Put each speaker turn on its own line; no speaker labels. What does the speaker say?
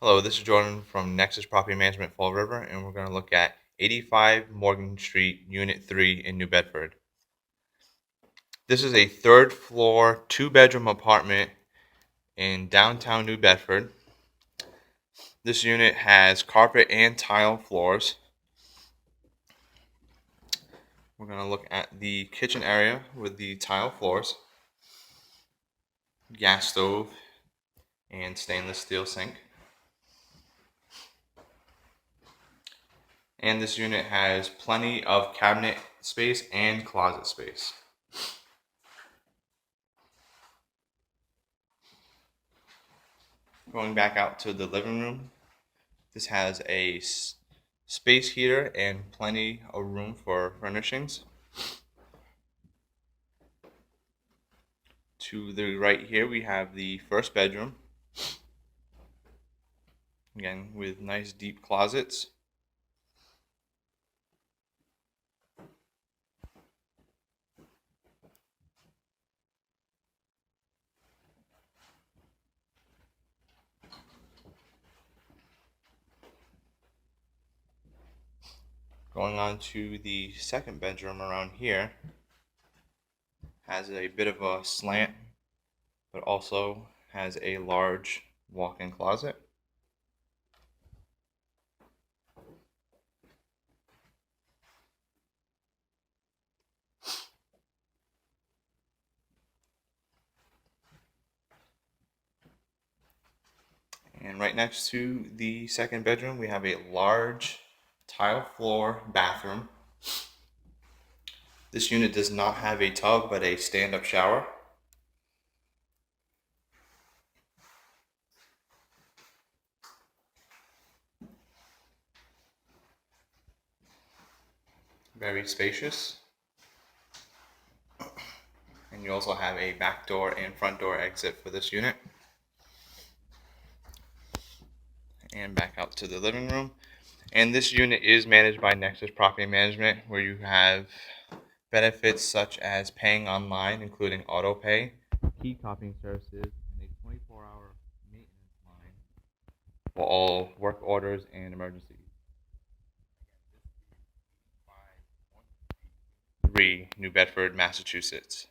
Hello, this is Jordan from Nexus Property Management Fall River, and we're going to look at 85 Morgan Street, Unit 3 in New Bedford. This is a third floor, 2-bedroom apartment in downtown New Bedford. This unit has carpet and tile floors. We're going to look at the kitchen area with the tile floors, gas stove, and stainless steel sink. And this unit has plenty of cabinet space and closet space. Going back out to the living room, this has a space heater and plenty of room for furnishings. To the right here we have the first bedroom, again with nice deep closets. Going on to the second bedroom around here, has a bit of a slant, but also has a large walk-in closet. And right next to the second bedroom, we have a large tile floor bathroom. This unit does not have a tub, but a stand-up shower. Very spacious. And you also have a back door and front door exit for this unit. And back out to the living room. And this unit is managed by Nexus Property Management, where you have benefits such as paying online, including auto pay, key copying services, and a 24-hour maintenance line for all work orders and emergencies. 3, New Bedford, Massachusetts.